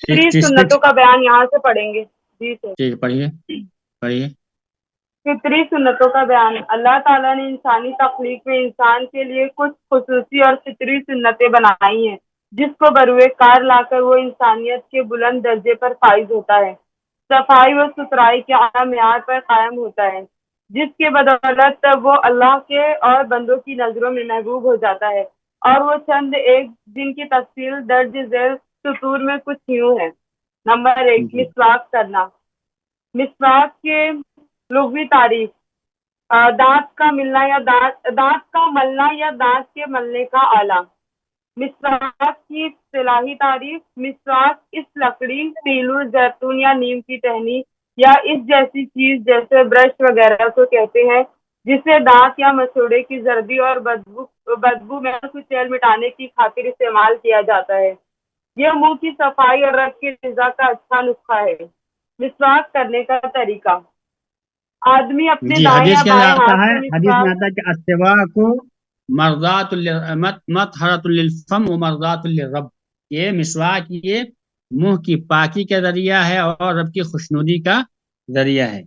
فطری sixty सुन्नतों six का बयान यहाँ से पढ़ेंगे। जी सर। ठीक, पढ़िए पढ़िए। फितरी सुन्नतों का बयान। अल्लाह ताला ने इंसानी तख्लीक में इंसान के लिए कुछ खुसूसी और फितरी सुन्नतें बनाई हैं, जिसको बरूए कार लाकर वो इंसानियत के बुलंद दर्जे पर फाइज होता है, सफाई व सुथराई के आला मेयार पर कायम होता है, जिसके बदौलत वो अल्लाह के और बंदों की नजरों में महबूब हो जाता है। और वो चंद एक दिन की तफसील दर्ज झैल सतूर में कुछ यूं है। नंबर 1, जी मिसवाक करना। मिसवाक के लुग़वी तारीफ। दांत का मिलना या दांत का मलना या दांत के मलने का आला। मिसवाक की इस्तिलाही तारीफ। मिसवाक इस लकड़ी, पीलू, जैतून या नीम की टहनी या इस जैसी चीज जैसे ब्रश वगैरह को कहते हैं, जिसे दांत या मसूड़े की जर्दी और बदबू में कुचैल मिटाने की खातिर इस्तेमाल किया जाता है। यह मुंह की सफाई और रग की ग़िज़ा का अच्छा नुस्खा है। मिसवाक करने का तरीका। आदमी अपने जी, दाएं हदीस या के अंदर बाएं आता हाथ है, से हदीस में मिसवाक। आता है कि अस्सिवाकु मतहरतुल लिलफम व मर्दातुल लिर्रब। ये मिसवाक ये मुंह की पाकी का जरिया है और रब की खुशनुदी का जरिया है।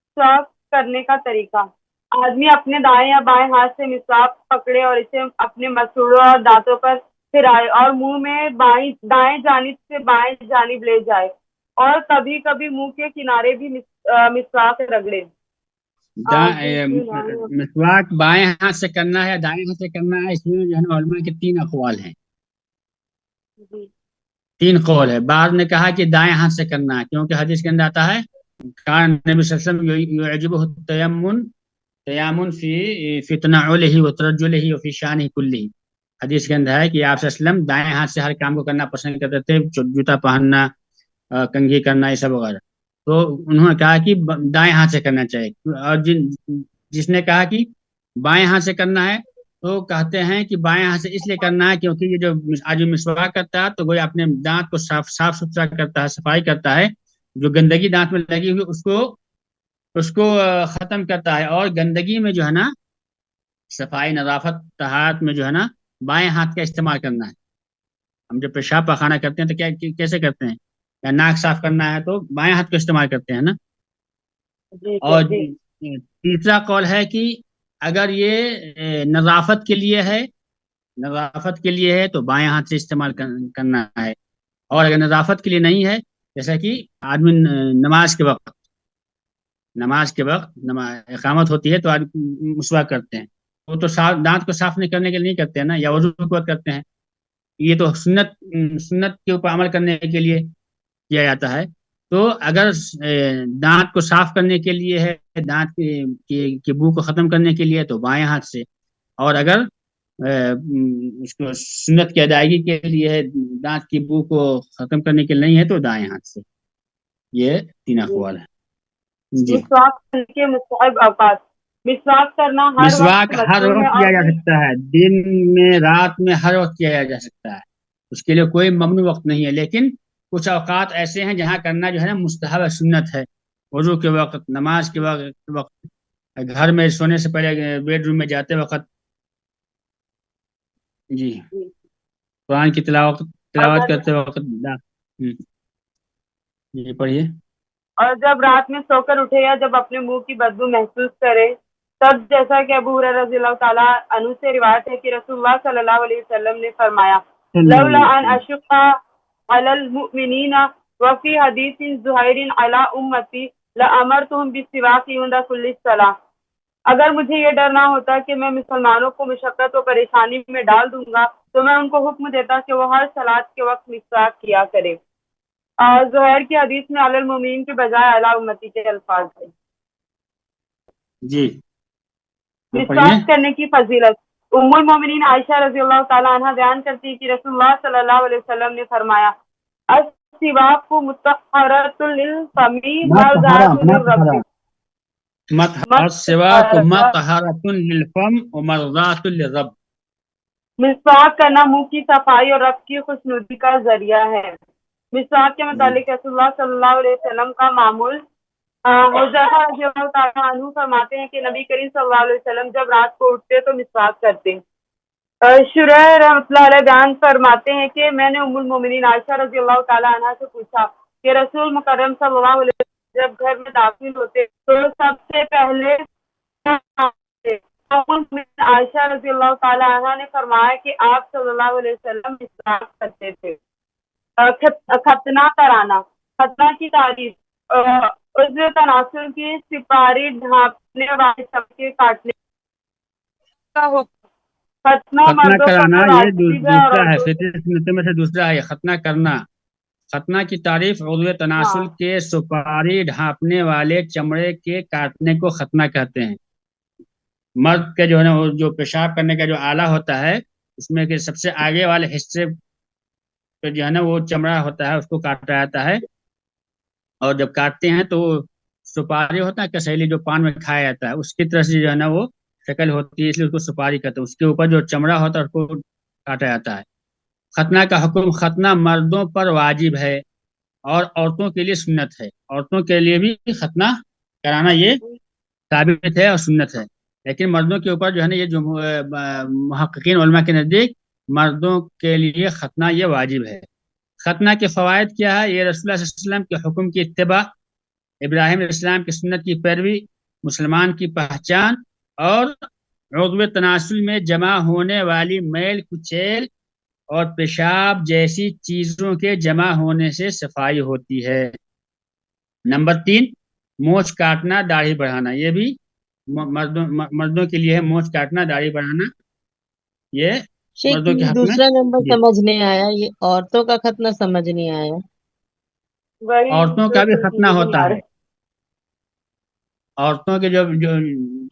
मिसवाक करने का तरीका। आदमी अपने दाएं या बाएं हाथ से मिसवाक पकड़े और इसे अपने मसूड़ों और दांतों पर फिराए और मुंह में दाएं जानिब से बाएं जानिब ले जाए, और कभी कभी मुंह के किनारे भी मिसवाक रगड़े। मिसवाक बाएं हाथ से करना है, दाएं हाथ से करना है, इसमें जो है ना उलमा के तीन अकवाल हैं। जी तीन कौल है। बाद ने कहा कि दाएं हाथ से करना है, क्योंकि हदीस के अंदर आता है कान नबी सल्लल्लाहु अलैहि वसल्लम युअजिबुहु तयम्मुन फी तनअुलिही व तरज्जुलिही व फी शानिही कुल्लिही। हदीस के अंदर है कि आप सल्लल्लाहु अलैहि वसल्लम दाएं हाथ से हर काम को करना पसंद करते थे, जूता पहनना, कंघी करना, ये सब वगैरह। तो उन्होंने कहा कि दाएं हाथ से करना चाहिए। और जिसने कहा कि बाएं हाथ से करना है, तो कहते हैं कि बाएं हाथ से इसलिए करना है क्योंकि ये जो आदमी मिसवाक करता है तो वो अपने दांत को साफ साफ सुथरा करता है, सफाई करता है। जो गंदगी दांत में लगी हुई उसको उसको खत्म करता है। और गंदगी में जो है ना, सफाई, नजाफत, तहारत में जो है ना, बाएं हाथ का इस्तेमाल करना है। हम जब पेशाब पाखाना करते हैं तो कैसे करते हैं? या नाक साफ करना है तो बाएं हाथ का इस्तेमाल करते हैं ना। जी सर। और जी तीसरा कौल है कि अगर ये नजाफत के लिए है, नजाफत के लिए है तो बाएं हाथ से इस्तेमाल करना है। और अगर नजाफत के लिए नहीं है, जैसा कि आदमी नमाज के वक्त नमाज इकामत होती है तो आदमी मुसवाक करते हैं, वो तो साफ दांत को साफ नहीं करने के लिए नहीं करते हैं ना, या वजू के वक्त करते हैं। ये तो सुन्नत के ऊपर अमल करने के लिए किया जाता है। तो अगर दांत को साफ करने के लिए है, दांत की बू को खत्म करने के लिए है, तो बाएं हाथ से। और अगर उसको सुन्नत की अदायगी के लिए है, दांत की बू को खत्म करने के लिए नहीं है, तो दाएं हाथ से। ये तीन जी। अखवाल है। जी। मिसवाक करने के मुस्तहब अवकात। मिसवाक करना हर मिसवाक वक्त हर मशरूम है वक्त और किया जा कोई। सकता है, दिन में, रात में, हर वक्त किया जा सकता है। उसके लिए कोई ममनू वक्त नहीं है। लेकिन कुछ औकात ऐसे हैं जहाँ करना जो है ना मुस्तहब है, सुन्नत है। वजू के वक्त, नमाज के वक्त, घर में सोने से पहले, बेडरूम में जाते वक्त। जी। जी। कुरान की तिलावत अगर करते वक्त जी, पढ़िए। और जब रात में सोकर उठे या जब अपने मुंह की बदबू महसूस करे, तब जैसा कि अबू हुरैरा रज़ियल्लाहु ताला अन्हु से रिवायत है कि रसूलुल्लाह सल्लल्लाहु अलैहि वसल्लम ने फरमाया, लौला अन अशुक्का अलल मुमिनीना व फी हदीसिन ज़ुहैरिन अला उम्मती ला अमरतुहुम बिस्सिवाकी इंदा कुल्ली सलाह। अगर मुझे ये डर ना होता कि मैं मुसलमानों को मुशक्कत और परेशानी में डाल दूंगा, तो मैं उनको हुक्म देता कि वो हर सलात के वक्त मिसवाक किया करे। ज़ुहैर की हदीस में अलल मुमिनीन के बजाय अला उम्मती के अल्फाज है। जी, वो पढ़िए। मिसवाक करने की फजीलत। उम्मुल मोमिनीन आयशा रज़ियल्लाहु ताला अन्हा बयान करती है कि रसूलुल्लाह सल्लल्लाहु अलैहि वसल्लम ने फरमाया, अस्सिवाकु मुत्तहरतुल लिल फमी मतहरा मरज़ातुल मतहरा लिर्रब्बि। सिवाक मत मतहरतुन लिलफम व मर्दातुल लिरब। मिसवाक करना मुंह की सफाई और रब की खुशनुदी का जरिया है। मिसवाक के जी। मुतालिक रसूलुल्लाह सल्लल्लाहु अलैहि वसल्लम का मामूल। हुज़ैफा रज़ियल्लाहु ताला अन्हु फरमाते हैं कि नबी करीम सल्लल्लाहु अलैहि वसल्लम जब रात को उठते तो मिसवाक करते। शुरैह रहमतुल्लाह अलैह बयान फरमाते हैं कि मैंने उम्मुल मोमिनीन आयशा रजी अल्लाह ताला अन्हा से पूछा कि रसूल मुकर्रम सल्लल्लाहु अलैहि वसल्लम जब घर में दाखिल होते तो सबसे पहले क्या करते? तो उम्मुल मोमिनीन आयशा रजी अल्लाह ताला अन्हा ने फरमाया कि आप सल्लल्लाहु अलैहि वसल्लम मिसवाक करते थे। खतना कराना, खतना की तारीफ, उज़्व तनासुल की सिपारी ढांपने वाले चमके काटने का हुक्म। खतना खतना मर्दों कराना पर ये वाजिब है और दूसरा है, औरतों से फितरत सुन्नतों में से दूसरा है ये खतना करना। खतना की तारीफ उज़्व तनासुल हाँ के सुपारी ढांपने वाले चमड़े के काटने को खतना कहते हैं। मर्द के जो है ना वो जो पेशाब करने का जो आला होता है उसमें के सबसे आगे वाले हिस्से पे जो है ना वो चमड़ा होता है उसको काटा जाता है। और जब काटते हैं तो सुपारी होता है कसैली जो पान में खाया जाता है उसकी तरह से जो है ना वो शक्ल होती है, इसलिए उसको सुपारी कहते हैं। उसके ऊपर जो चमड़ा होता है उसको काटा जाता है। खतना का हुक्म, खतना मर्दों पर वाजिब है और औरतों के लिए सुन्नत है। औरतों के लिए भी खतना कराना ये साबित है और सुन्नत है। लेकिन मर्दों के ऊपर जो है ना ये जो मुहक्किकीन उलमा के नज़दीक मर्दों के लिए खतना ये वाजिब है। खतना के फवायद क्या है? ये रसूलुल्लाह सल्लल्लाहु अलैहि वसल्लम के हुक्म की इत्तिबा, इब्राहिम अलैहिस्सलाम की सुन्नत की पैरवी, मुसलमान की पहचान और उज़्व तनासुल में जमा होने वाली मैल कुचैल और पेशाब जैसी चीजों के जमा होने से सफाई होती है। नंबर 3, मोछ काटना दाढ़ी बढ़ाना, ये भी मर्दों के लिए है। मोछ काटना दाढ़ी बढ़ाना ये शेख, मर्दों के ये हक में। दूसरा नंबर जी, समझ नहीं आया, ये औरतों का खतना समझ नहीं आया। वही औरतों जो का भी खतना समझ नहीं होता आ है। औरतों के जो जो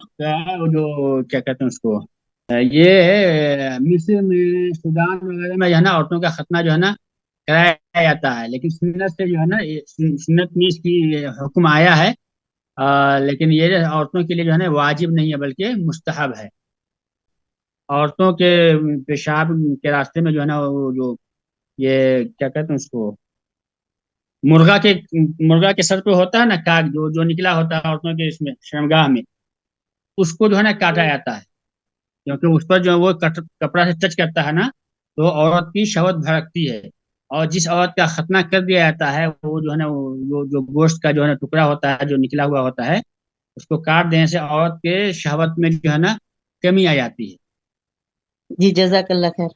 क्या है वो जो क्या कहते हैं उसको ये है मिस्र में सूडान वगैरह में जो है ना औरतों का खतना जो है ना कराया जाता है। लेकिन सुन्नत से जो है ना ये सुन्नत में इसकी हुक्म आया है। लेकिन ये औरतों के लिए जो है ना वाजिब नहीं है बल्कि मुस्तहब है। औरतों के पेशाब के रास्ते में जो है ना वो जो ये क्या कहते हैं उसको मुर्गा के मुर्गा के सर पे होता है ना काग जो जो निकला होता है औरतों के इसमें शर्मगाह में, उसको जो है ना काटा रही। जाता है। क्योंकि उस पर जो वो कपड़ा से टच करता है ना तो औरत की शहवत भड़कती है। और जिस औरत का खतना कर दिया जाता है वो जो है ना वो जो गोश्त का जो है ना टुकड़ा होता है जो निकला हुआ होता है उसको काट देने से औरत के शहवत में जो है ना कमी आ जाती है। जी, जज़ाकल्लाह खैर।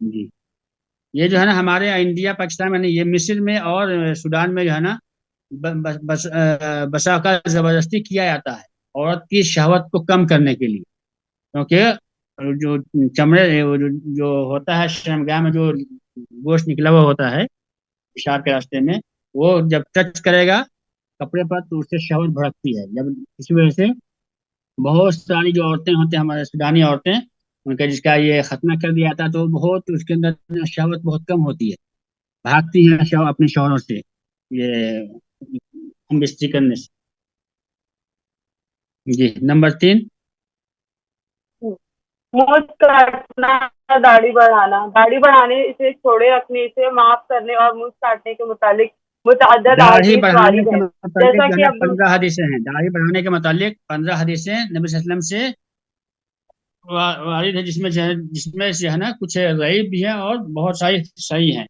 जी, ये जो है ना हमारे यहाँ इंडिया पाकिस्तान में नहीं, ये मिस्र में और सूडान में जो है ना बसा का जबरदस्ती किया जाता है औरत की शहवत को कम करने के लिए। क्योंकि जो चमड़े वो जो होता है शर्मगाह में जो गोश्त निकला हुआ होता है पेशाब के रास्ते में, वो जब टच करेगा कपड़े पर तो उससे शहवत भड़कती है। जब इसी वजह से बहुत सारी जो औरतें होती हैं हमारे सूडानी औरतें उनका जिसका ये खतना कर दिया जाता है तो बहुत उसके अंदर शहवत बहुत कम होती है, भागती हैं अपने शौहरों से ये हम बेइज्जती करने से। जी, नंबर 3, मूंछ काटना, दाढ़ी बढ़ाना, दाढ़ी बढ़ाने, इसे छोड़े रखने, इसे माफ करने और मूंछ काटने के मुतालिक मुतअद्दिद दाढ़ी अहादीस बढ़ाने वारिद के हैं। मुतालिक जैसा जो है कि ना अब 15 हदीसें हैं। दाढ़ी बढ़ाने के मुतालिक 15 हदीसें नबी सल्लल्लाहु अलैहि वसल्लम से वारिद है, जिसमें से है ना कुछ ज़ईफ भी है और बहुत सारी सही हैं।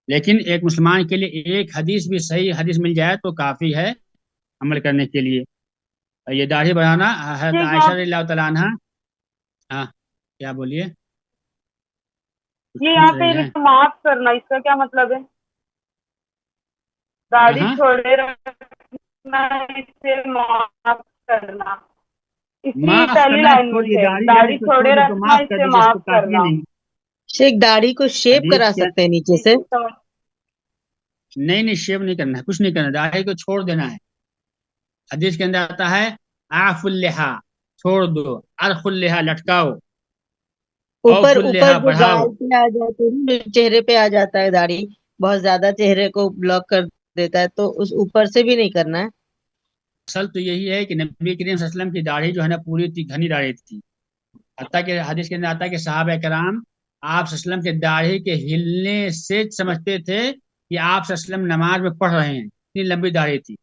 लेकिन एक मुसलमान के लिए एक हदीस भी सही हदीस मिल जाए तो काफ़ी है अमल करने के लिए। ये दाढ़ी बढ़ाना हज़रत ठीक आयशा है, रज़ियल्लाहु तआला अन्हा। हाँ, क्या बोलिए, कुछ ये यहाँ पूछ रही पे हैं? लिखा माफ करना, इसका क्या मतलब है? दाढ़ी कहाँ? छोड़े रखना, इसे माफ करना, इसी माफ पहली करना लाइन में छोड़िए, से दाढ़ी है दाढ़ी इसको छोड़ छोड़े दे तो रखना, माफ कर इसे दीजिए, इसको माफ काटिए करना। नहीं। शेख, दाढ़ी को शेप हदीस करा क्या? सकते हैं नीचे ठीक से? है, समझ। नहीं नहीं, शेव नहीं करना है, कुछ नहीं करना, दाढ़ी को छोड़ देना है। हदीस के अंदर आता है आफुल लिहा, छोड़ दो, अरखुल लिहा, लटकाओ, ऊपर औफुल ऊपर लिहा, जो बढ़ाओ। गाल पे आ जाती है ना, जो चेहरे पे आ जाता है दाढ़ी, बहुत ज्यादा चेहरे को ब्लॉक कर देता है, तो उस ऊपर से भी नहीं करना है। असल तो यही है कि नबी करीम सल्लल्लाहु अलैहि वसल्लम की दाढ़ी जो है ना पूरी थी, घनी दाढ़ी थी। हत्ता कि हदीस के अंदर आता है कि सहाबा कराम आप सल्लल्लाहु अलैहि वसल्लम के दाढ़ी के हिलने से समझते थे कि आप सल्लल्लाहु अलैहि वसल्लम नमाज में पढ़ रहे हैं, इतनी लंबी दाढ़ी थी।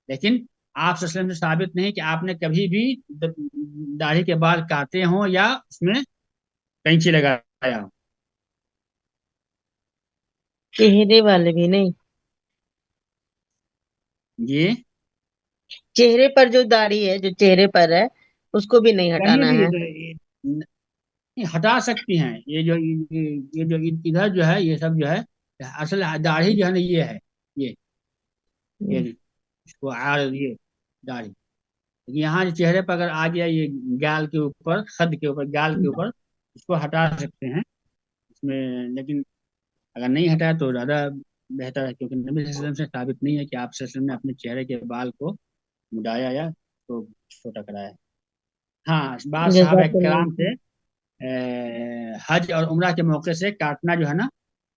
लेकिन आप सल्लल्लाहु अलैहि वसल्लम से साबित नहीं कि आपने कभी भी दाढ़ी के बाल काटे हों या उसमें कैंची लगाया हो। चेहरे वाले भी नहीं, ये चेहरे पर जो दाढ़ी है, जो चेहरे पर है, उसको भी नहीं कहीं हटाना भी है। नहीं, हटा सकती हैं। ये जो इधर जो है ये सब जो है, असल दाढ़ी जो है ना ये है, ये इसको ये दाढ़ी। लेकिन यहाँ जो चेहरे पर अगर आ गया ये गाल के ऊपर, खद के ऊपर, गाल के ऊपर, इसको हटा सकते हैं इसमें। लेकिन अगर नहीं हटाया तो ज्यादा बेहतर है, क्योंकि नबी सल्लल्लाहु अलैहि वसल्लम से साबित नहीं है कि आप सल्लल्लाहु अलैहि वसल्लम ने अपने चेहरे के बाल को मुड़ाया या तो छोटा कराया है। हाँ, बाद साहब जज़ाकल्लाह। कराम से हज और उम्रा के मौके से काटना जो है ना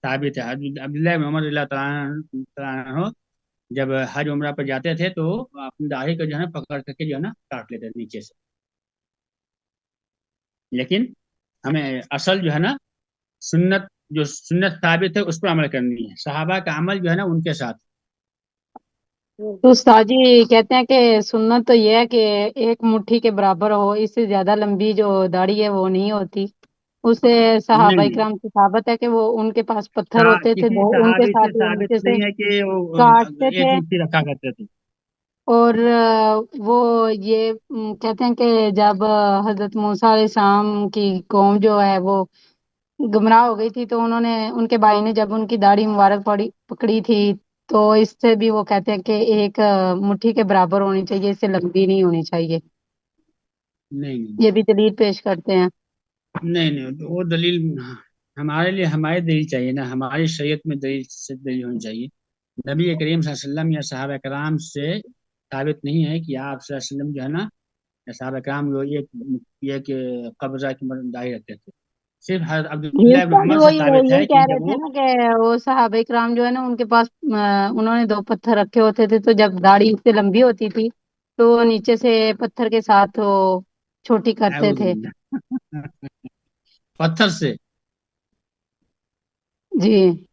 साबित है। अब्दुल्लाह इब्न उमर रज़ियल्लाहु तआला अन्हु जब हज उम्रा पर जाते थे तो अपनी दाढ़ी को जो है ना पकड़ करके जो है ना काट लेते थे नीचे से। लेकिन हमें असल जो है ना सुन्नत, जो सुन्नत साबित है उस पर अमल करनी है। सहाबा का अमल जो है ना उनके साथ। तो उस्ताद जी कहते हैं कि सुन्नत तो ये है कि एक मुट्ठी के बराबर हो, इससे ज्यादा लंबी जो दाढ़ी है वो नहीं होती। उससे सहाबा नहीं, इकराम से साबित है कि वो उनके पास पत्थर होते थे, किसी वो उनके सहाबी से साथ वो साबित नीचे से नहीं है कि वो काटते एक थे। मुट्ठी रखा करते थे। और वो ये कहते हैं कि जब हजरत मूसा अलैहिस्सलाम की कौम जो है वो गुमराह हो गई थी, तो उन्होंने, उनके भाई ने जब उनकी दाढ़ी मुबारक पकड़ी थी, तो इससे भी वो कहते हैं कि एक मुट्ठी के बराबर होनी चाहिए, इससे लंबी नहीं होनी चाहिए। नहीं नहीं ये भी दलील पेश करते हैं। नहीं नहीं, तो वो दलील हमारे लिए हमारी दलील चाहिए ना, हमारी शरीयत में दलील से दलील होनी चाहिए। नबी करीम सल्लल्लाहु अलैहि वसल्लम या सहाबा कराम से साबित नहीं है कि आप सल्लल्लाहु अलैहि वसल्लम जो है ना, या सहाबा कराम जो एक कब्जा की दाढ़ी रखते थे। सिर्फ हज़रत ये अब्दुल्लाह इब्न तो उमर से वही वो साबित यही है कह कि रहे जब थे वो ना कि वो सहाबा इकराम जो है ना, उनके पास उन्होंने 2 पत्थर रखे होते थे, तो जब दाढ़ी इससे लंबी होती थी तो वो नीचे से पत्थर के साथ वो छोटी करते अऊज़ु थे। बिल्लाह पत्थर से। जी,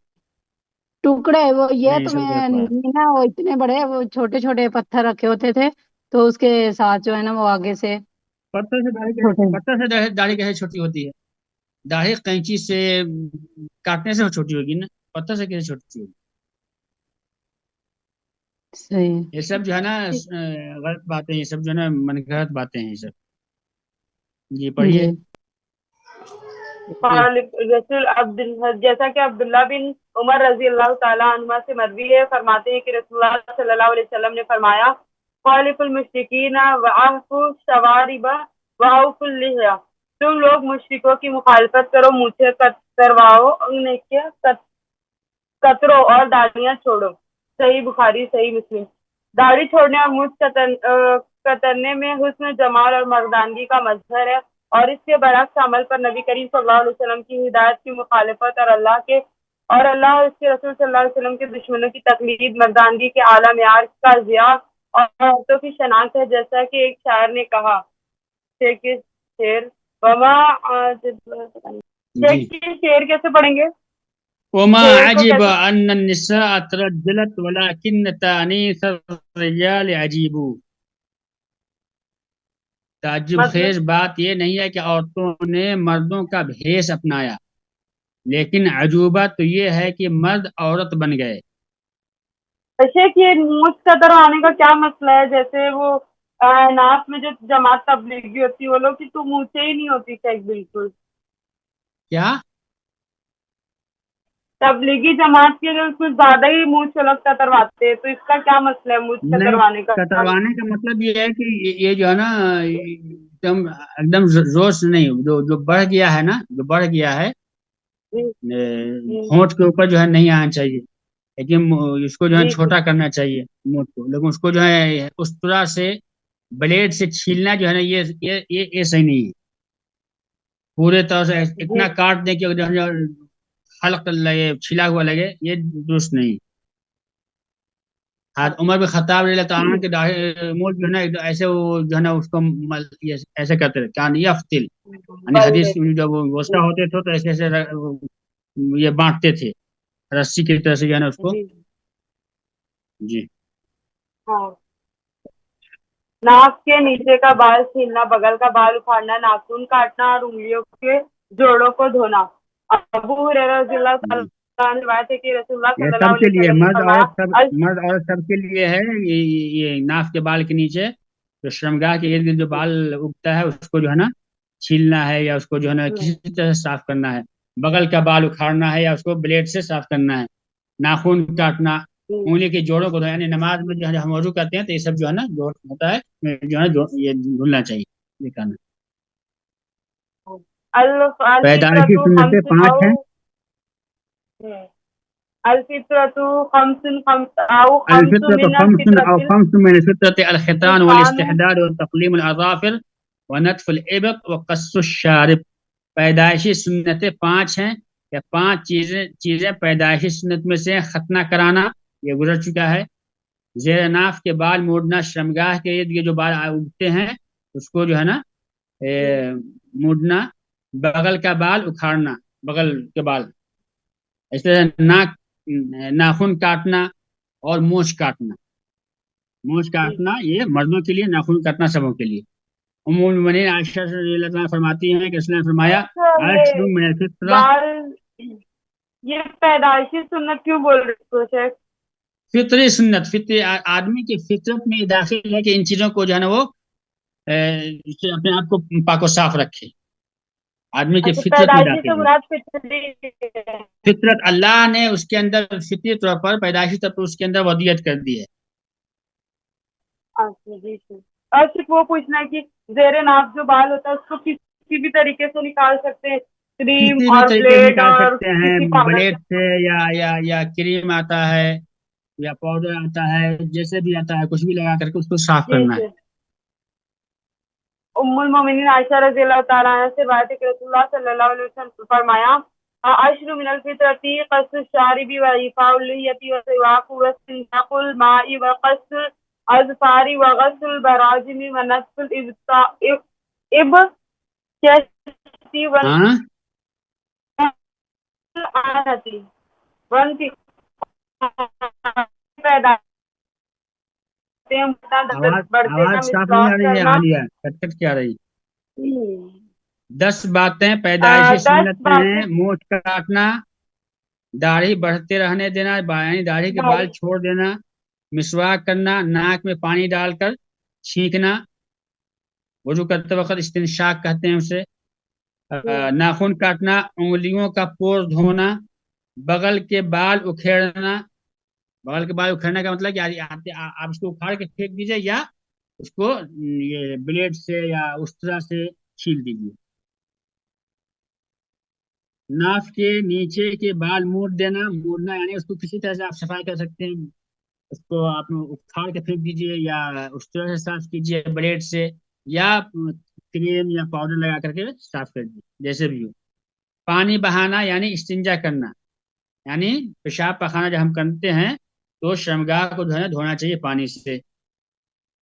टुकड़े वो, ये नहीं, तो सब मैं गलत बात। नहीं ना, वो इतने बड़े वो छोटे छोटे पत्थर रखे होते थे, तो उसके साथ जो है ना वो आगे से छोटे। पत्थर से दाढ़ी कैसे छोटी होती है? दाढ़ी कैंची से काटने से वो छोटी होगी ना, पत्थर से कैसे छोटी होगी? सही। ये सब जो है ना गलत बातें, ये सब जो है ना मनगढ़ंत बातें हैं ये सब। जी जी। पढ़िए। रसूल अब्दुल, जैसा कि अब्दुल्ला बिन उमर रजी अल्लाह ताला अन्हुमा से मरवी है, फरमाते हैं कि रसूलुल्लाह सल्लल्लाहु अलैहि वसल्लम ने फरमाया, ख़ालिफुल मुश्रिकीना वअफ़ू शवारिबा वअफ़ुल लिह्या, तुम लोग मुश्रिकों की मुखालफत करो, मूछें कतरवाओ, उनके कतरो और दाढ़ियां छोड़ो। सही बुखारी, सही मुस्लिम। दाढ़ी छोड़ने और मूछ कतरने में हुस्न, जमाल और मर्दानगी का मजहर है, और इसके बरक्स अमल पर नबी करीम सल्लल्लाहु अलैहि वसल्लम की हिदायत की मुखालफत और अल्लाह और उसके रसूल सल्लल्लाहु अलैहि वसल्लम के दुश्मनों की तकलीद, मर्दानगी के आला मेयार का ज़िया और औरतों की शनाख्त है। जैसा कि एक शायर ने कहा, शेर के शेर वमा शेर जी। के शेर कैसे पढ़ेंगे? वमा शेर को अजिब कैसे? अन्न निस्सा तरज्जलत वलाकिन तानीस रिजाल अजीबू। ताज्जुब मतलब खेज बात ये नहीं है कि औरतों ने मर्दों का भेष अपनाया, लेकिन अजूबा तो ये है कि मर्द औरत बन गए। वैसे कि मूछ कतरवाने का क्या मसला है? जैसे वो नाप में जो जमात तबलीगी होती है, वो लोग की तो मूछें ही नहीं होती शेख, बिल्कुल। क्या? तबलीगी जमात के लोग कुछ ज्यादा ही मूछ वो लोग कतरवाते हैं, तो इसका क्या मसला है मूछ नहीं, कतरवाने का? कतरवाने का मतलब ये है कि ये जो है ना एकदम एकदम जोर से नहीं, जो जो बढ़ गया है ना, जो बढ़ गया है जी जी होंठ के ऊपर जो है नहीं आना चाहिए। लेकिन इसको जो है जी जी छोटा करना चाहिए होंठ को, लेकिन उसको जो है उस तरह से ब्लेड से छीलना जो है ना ये सही नहीं है। पूरे तरह से जी इतना काट दें कि जो है हल्क लगे, छिला हुआ लगे, ये दुरुस्त नहीं। हाँ, उमर बिन खत्ताब रज़ियल्लाहु अन्हु के मूल जो है ना एकदम ऐसे वो जो है ना उसको ये ऐसे करते थे, कान यफ्तिल, यानी बल हदीस देते। जब वो गोश्त जी होते थे तो ऐसे ऐसे ये बांटते थे, रस्सी की तरह से जो है ना उसको। जी जी। हाँ। नाक के नीचे का बाल छीलना, बगल का बाल उखाड़ना, नाखून काटना और उंगलियों के जोड़ों को धोना। अबू हुरैरा रज़ियल्लाहु ताला अन्हु ने रिवायत है कि रसूलुल्लाह ये सल्लल्लाहु सबके अलैहि लिए, वसल्लम ने फरमाया मर्द औरत सबके लिए है। ये नाफ के बाल के नीचे जो श्रमगाह के इर्द गिर्द जो बाल उगता है उसको जो है ना छीलना है, या उसको जो है ना किसी तरह से साफ करना है। बगल का बाल उखाड़ना है या उसको ब्लेड से साफ करना है। नाखून काटना, उंगली के जोड़ों को, यानी नमाज में जो है हम वजू करते हैं तो ये सब जो है ना जो होता है जो है ये धुलना चाहिए, ये करना। पैदाइशी अल-फित्रतु सुन्नतें खम्सुन 5 हैं। अल-फित्रतु खम्सुन औ खम्सु अलफित्रत मिन खम्सुन औ अल-फित्रतिल खम्सु मिन अलफित्रत अलखितान खितानु वलिस्तिहदाद वतक़लीम अलअज़ाफ़िर वनत्फ़ुल इब्त वक़स्सुश शारिब। पैदाइशी सुन्नतें 5 हैं, या 5 चीजें पैदाइशी सुन्नत में से खतना कराना, ये गुजर चुका है। ज़ेर नाफ के बाल मोड़ना, शर्मगाह के इर्द गिर्द जो बाल उगते हैं उसको जो है ना मोड़ना। बगल का बाल उखाड़ना, बगल के बाल। इस तरह नाखून काटना और मूछ काटना। मूछ काटना ये मर्दों के लिए, नाखून काटना सबों के लिए। उम्मुल मोमिनीन आयशा रज़ियल्लाहु अन्हा फरमाती हैं कि उसने फरमाया ये अश्रु मिनल फित्रा। बाल, ये पैदाइशी सुन्नत क्यों बोल रहे हो शेख? फित्री सुन्नत, फित्री आदमी की फितरत में दाखिल है कि इन चीजों को जो है ना वो अपने आप को पाको साफ रखे। आदमी की अच्छा, फितरत में पैदाइशी से दाखिल है। मुराद फितरी है। फितरत अल्लाह ने उसके अंदर फितरी तौर पर, पैदाइशी तौर पर उसके अंदर वदियत कर दी है। अच्छा जी ठीक। और सिर्फ वो पूछना है कि जेरे नाफ जो बाल होता है उसको किसी भी तरीके से निकाल सकते हैं, क्रीम किसी भी और तरीके से ब्लेड निकाल और सकते हैं, किसी पाउडर ब्लेड से? से या क्रीम आता है या पाउडर आता है, जैसे भी आता है कुछ भी लगा करके उसको साफ जी करना है। जी। उम्मुल मोमिनीन आयशा रज़ियल्लाहु ताला अन्हा से बात है कि रसूलुल्लाह सल्लल्लाहु अलैहि वसल्लम ने फरमाया अश्रु मिनल फित्रती क़स्सु शारिबी व इफ़ाउल लिह्यति व सिवाकु व इस्तिंशाकुल माई व क़स्सुल अज़फ़ारी व ग़स्लुल बराजिमी व नत्फ़ुल इब्तिशाती व हाँ, आनती वंती पैदा आवाज बढ़ते आवाज का साफ नहीं आ मिसवाक रही है, करना। आलिया कट कट क्या रही। 10 बातें पैदाइशी 10 सुन्नतें बातें हैं। मूछ काटना, दाढ़ी बढ़ते रहने देना, यानी दाढ़ी के बाल दाढ़ी। छोड़ देना, मिसवाक करना, नाक में पानी डालकर छींकना, वजू करते वक्त इस्तिंशाक कहते हैं उसे, नाखून काटना, उंगलियों का पोर धोना, बगल के बाल उखेड़ना। बगल के बाल उखेड़ने का मतलब कि आप उसको उखाड़ के फेंक दीजिए, या उसको ये ब्लेड से या उस तरह से छील दीजिए। नाक के नीचे के बाल मोड़ देना, मोड़ना यानी उसको किसी तरह से आप सफाई कर सकते हैं। उसको आप उखाड़ के फेंक दीजिए या उस तरह से साफ कीजिए ब्लेड से, या क्रीम या पाउडर लगा करके साफ कर दीजिए, जैसे भी हो। पानी बहाना यानी इस्तिंजा करना, यानी पेशाब पखाना जब हम करते हैं तो शर्मगाह को जो है ना धोना चाहिए पानी से।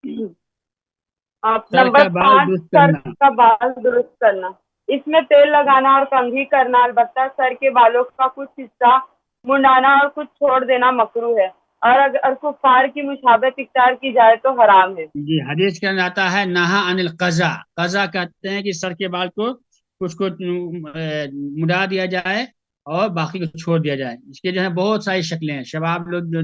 सर नंबर का बाल 5, दुरुस्त सर करना। का बाल दुरुस्त करना। इसमें तेल लगाना और कंघी करना, अलबत्ता सर के बालों का कुछ हिस्सा मुंडाना और कुछ छोड़ देना मकरूह है, और अगर कुफ्फार की मुशाबहत इख्तियार की जाए तो हराम है। जी, हदीस के अंदर आता है नहा अनिल कज़ा। कज़ा कहते हैं कि सर के बाल को कुछ को मुड़ा दिया जाए और बाकी को छोड़ दिया जाए। इसके जो है बहुत सारी शक्लें हैं। शबाब लोग जो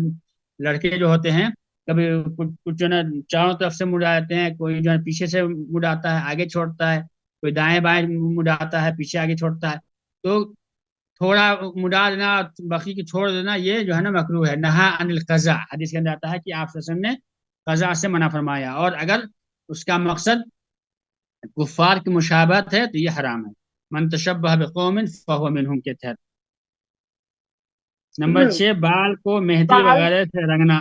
लड़के जो होते हैं, कभी कुछ जो है चारों तरफ से मुड़ाते हैं, कोई जो है पीछे से मुड़ाता है आगे छोड़ता है, कोई दाएं बाएं मुड़ाता है पीछे आगे छोड़ता है। तो थोड़ा मुड़ा देना बाकी की छोड़ देना, ये जो है ना मकरूह है। नहा अनिल कज़ा, हदीस के अंदर आता है कि आप ने कज़ा से मना फरमाया, और अगर उसका मकसद कुफ्फार की मुशाबहत है तो ये हराम है। मन तशब्बह बिक़ौमिन फ़हुव मिनहुम के तहत। नंबर 6, बाल को मेहंदी बाल वगैरह से रंगना।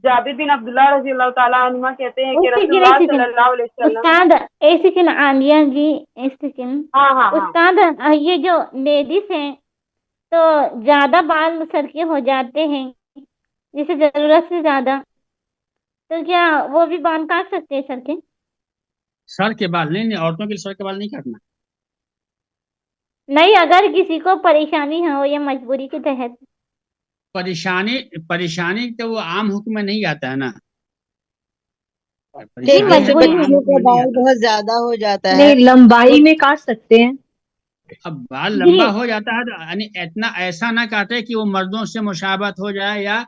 जाबिर बिन अब्दुल्लाह रज़ियल्लाहु ताला अन्हुमा कहते हैं कि एक सेकंड रसूलुल्लाह सल्लल्लाहु अलैहि वसल्लम। उस्ताद, एक सेकंड आलिया जी, एक सेकंड। हाँ हाँ हाँ। उस्ताद, ये जो लेडीज हैं तो ज्यादा बाल सर के हो जाते हैं, जैसे जरूरत से ज्यादा, तो क्या वो भी बाल काट सकते हैं सर के? सर के बाल नहीं, औरतों के लिए सर के बाल नहीं काटना। नहीं, अगर किसी को परेशानी हो या मजबूरी के तहत। परेशानी परेशानी तो वो आम हुक्म में नहीं आता है ना। جیسے مجبوری ہے۔ بچوں کا بال بہت زیادہ ہو جاتا ہے نہیں لمبائی میں کاٹ سکتے ہیں. اب بال جی لمبا ہو جاتا ہے تو یعنی اتنا ایسا نہ کاٹے کہ وہ مردوں سے مشابہت ہو جائے یا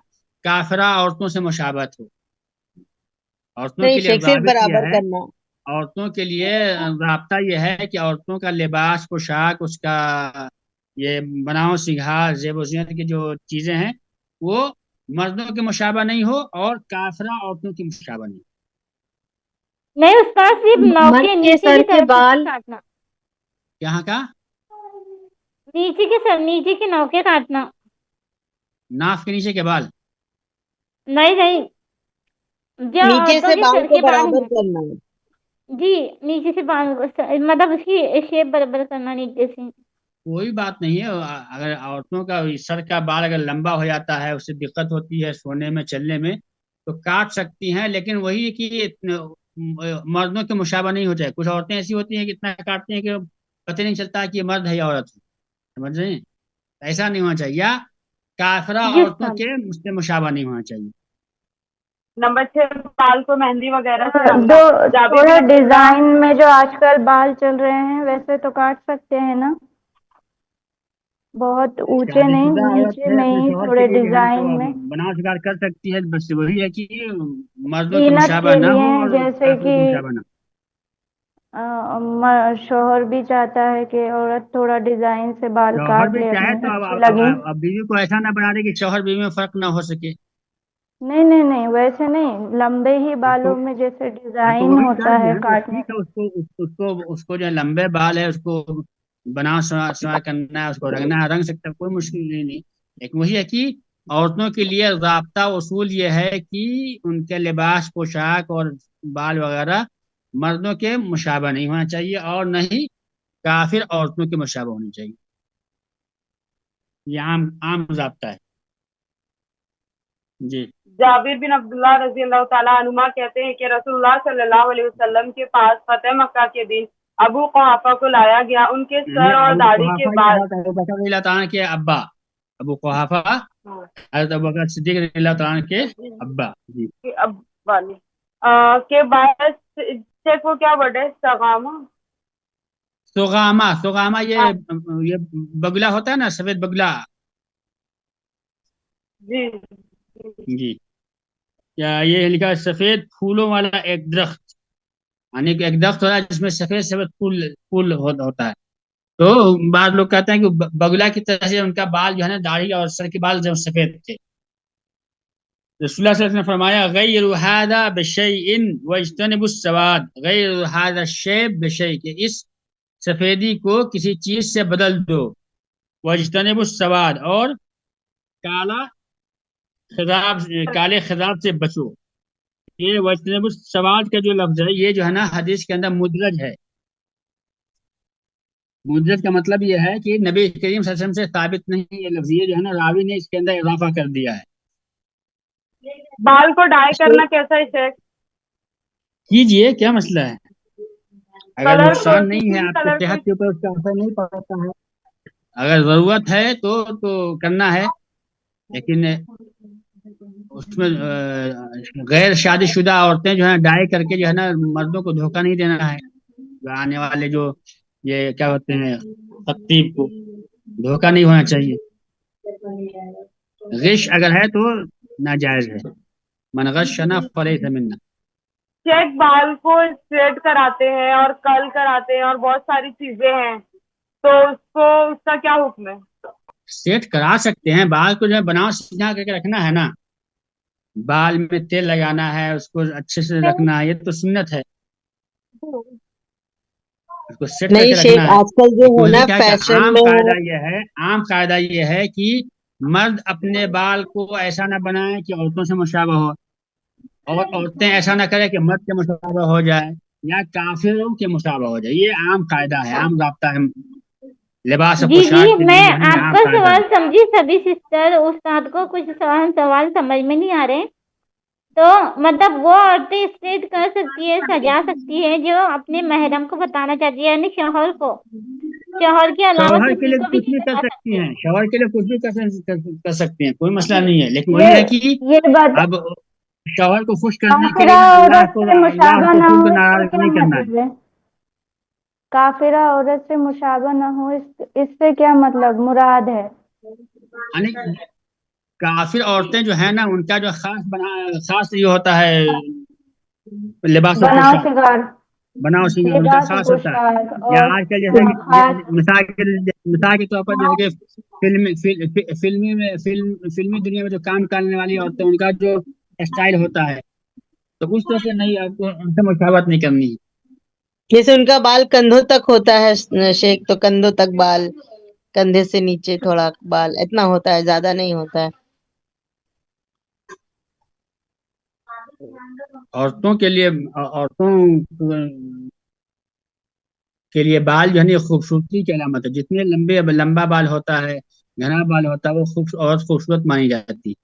کافرہ عورتوں سے مشابہت ہو. عورتوں نہیں کے لیے شیخ صرف ضابط یہ برابر ہے، کرنا. عورتوں کے لیے ضابطہ یہ ہے کہ عورتوں کا لباس پوشاک، اس کا یہ بناؤ سنگھار زیب و زینت کی جو چیزیں ہیں وہ مردوں کے مشابہ نہیں ہو اور کافرہ عورتوں کی مشابہ نہیں. نہیں استاد، صرف ناک مرد کے کے نیچے سر کی کے طرف سے بال کاٹنا، یہاں کا نیچے کے نوکے کاٹنا. ناف کے نیچے کے بال. نہیں، جو نیچے عورتوں سے کے بال سر کو کے بال برابر ہیں، کرنا. جی نیچے سے بال، مطلب اس کی شیپ برابر کرنا نیچے سے. کوئی بات نہیں ہے. اگر عورتوں کا سر کا بال اگر لمبا ہو جاتا ہے، اس سے دقت ہوتی ہے سونے میں چلنے میں، تو کاٹ سکتی ہیں، لیکن وہی کہ مردوں کے مشابہ نہیں ہو جائے. کچھ عورتیں ایسی ہوتی ہیں کہ اتنا کاٹتی ہیں کہ پتہ نہیں چلتا کہ یہ مرد ہے یا عورت ہے. سمجھ رہے ہیں؟ ایسا نہیں ہونا چاہیے، یا کافرہ جی عورتوں استاد. کے اس سے مشابہ نہیں ہونا چاہیے. نمبر 6 بال کو مہندی وغیرہ سے جو رنگنا. جابر تھوڑا بن عبداللہ ڈیزائن میں جو آج کل بال چل رہے ہیں ویسے تو کاٹ سکتے ہیں نا، بہت اونچے شادی نہیں، شدہ عورت نیچے ہے میں اپنے ہی شوہر کے تھوڑے لیے جو ہے تو ڈیزائن میں. بنا شکار کر سکتی ہے، بس وہی ہے کہ مردوں کے زینت مشابہ کے نہ لیے ہو اور جیسے کافروں کہ کے مشابہ نہ ہو. شوہر بھی چاہتا ہے کہ عورت تھوڑا ڈیزائن سے بال شوہر کاٹ بھی لے، چاہے اپنے تو اچھے لگیں. اب بیوی کو ایسا نہ بنا دے کہ شوہر بیوی میں فرق نہ ہو سکے. نہیں ویسے نہیں، لمبے ہی ہاں تو بالوں میں جیسے ہاں تو ڈیزائن وہی کر ہوتا دیں. ہے ہاں تو کاٹنے ٹھیک ہے، اس کو جو لمبے بال ہے اس کو بنا سوا کرنا ہے، اس کو رنگنا ہے، رنگ سکتا ہے، کوئی مشکل نہیں. لیکن وہی ہے کہ عورتوں کے لیے ضابطہ اصول یہ ہے کہ ان کے لباس پوشاک اور بال وغیرہ مردوں کے مشابہ نہیں ہونا چاہیے اور نہ ہی کافر عورتوں کے مشابہ ہونے چاہیے. یہ عام ضابطہ ہے. جی. جابر بن عبداللہ رضی اللہ تعالیٰ عنہما کہتے ہیں کہ رسول اللہ صلی اللہ علیہ وسلم کے پاس فتح مکہ کے دن ابو قحافہ کو لایا گیا. ان کے سر اور ابو داڑھی کے قحافہ یہ بال. حضرت ابو بکر رضی اللہ تعالیٰ کے ابا. ابو قحافہ حضرت ابو بکر صدیق رضی اللہ تعالیٰ کے ابا. جی. کے بعد چیک کو کیا ورڈ ہے؟ سغامہ. سغامہ یہ بگلا ہوتا ہے نا، سفید بگلا. جی جی. یہ لکھا ہے سفید پھولوں والا ایک درخت، یعنی کہ ایک درخت ہوتا ہے جس میں سفید سفید پھول ہوتا ہے. تو بعض لوگ کہتے ہیں کہ بگلا کی طرح سے ان کا بال جو ہے نا، داڑھی اور سر کے بال جو سفید تھے. رسول اللہ صلی اللہ علیہ وسلم نے فرمایا غیر هذا بشیء واجتنبوا السواد. غیر هذا الشیء بشیء، کہ اس سفیدی کو کسی چیز سے بدل دو. واجتنبوا السواد، اور کالے خضاب سے بچو. یہ واجتنبوا السواد کا جو لفظ ہے یہ جو ہے نا حدیث کے اندر مدرج ہے. مدرج کا مطلب یہ ہے کہ نبی کریم صلی اللہ علیہ وسلم سے ثابت نہیں یہ لفظ، یہ جو ہے نا راوی نے اس کے اندر اضافہ کر دیا ہے. بال کو ڈائی کرنا کیسا ہے شیخ؟ کیجئے، کیا مسئلہ ہے؟ اگر کلر کو نقصان نہیں کسی ہے بھی آپ کے کلر کو. صحت کے اوپر اس کا اثر نہیں پڑتا ہے، اگر ضرورت ہے تو کرنا ہے. لیکن اس میں غیر شادی شدہ عورتیں جو ہیں ڈائی کر کے جو ہے نا مردوں کو دھوکہ نہیں دینا ہے. جو آنے والے جو یہ کیا ہوتے ہیں خطیب کو دھوکہ نہیں ہونا چاہیے. غش اگر ہے تو ناجائز ہے. من غشنا فلیس منا. چیک بال کو اسٹریٹ کراتے ہیں اور کل کراتے ہیں اور بہت ساری چیزیں ہیں، تو اس کا کیا حکم ہے؟ سیٹ کرا سکتے ہیں، بال کو جو ہے بناؤ سیدھا کر کے رکھنا ہے نا، بال میں تیل لگانا ہے، اس کو اچھے سے رکھنا ہے، یہ تو سنت ہے. اس کو سیٹ کر نہیں کے شیخ رکھنا ہے. آج کل جو لیکن ہے وہی نا کیا کہ فیشن عام میں قاعدہ یہ ہے کہ مرد اپنے بال کو ایسا نہ بنائے کہ عورتوں سے مشابہ ہو، اور عورتیں ایسا نہ کرے کہ مرد کے مشابہ ہو جائے یا کافروں کے مشابہ ہو جائے. یہ عام قاعدہ ہے، عام ضابطہ ہے لباس و جی پوشاک کے میں لیے جو ہے یہ آپ عام کا قاعدہ سوال ہے. سمجھی. سبھی سسٹر استاد کو کچھ سوال سمجھ میں نہیں آ رہے، تو مطلب وہ عورتیں اسٹریٹ کر سکتی ہے، سجا سکتی ہے جو اپنے محرم کو بتانا چاہتی ہے، یعنی شوہر کو. شوہر کے علاوہ شوہر کے کسی لیے کو بھی کچھ نہیں بھی کر بتا سکتی سکتے. ہیں، شوہر کے لیے کچھ بھی کر سکتی ہیں، کوئی مسئلہ نہیں ہے. لیکن وہی ہے کہ یہ بات اب शौहर को खुश करने के काफिरा लिए औरत अल्लाह से और मुशाबा ना रसूल हो, को इससे नाराज क्या नहीं करना है। मतलब है? काफिरा औरत से मुशाबा ना हो, इससे क्या मतलब मुराद है? यानी काफिर औरतें जो है ना, उनका जो खास ये होता है, लिबास और बनाव पोशाक, शिकार, बनाव सिंगार उनका लिबास खास होता है। पोशाक या और आजकल जैसे खास मिसाल के तौर पर जैसे कि फिल्मी दुनिया में जो काम करने वाली औरतें, उनका जो स्टाइल होता है, तो उस तरह से नहीं, आपको उनसे मुशावत नहीं करनी है। जैसे उनका बाल कंधों तक होता है शेख, तो कंधों तक बाल, कंधे से नीचे थोड़ा बाल, इतना होता है, ज्यादा नहीं होता है। औरतों के लिए बाल जो है ना, खूबसूरती की अलामत है। जितने लंबा बाल होता है, घना बाल होता है, वो और खूबसूरत मानी जाती है।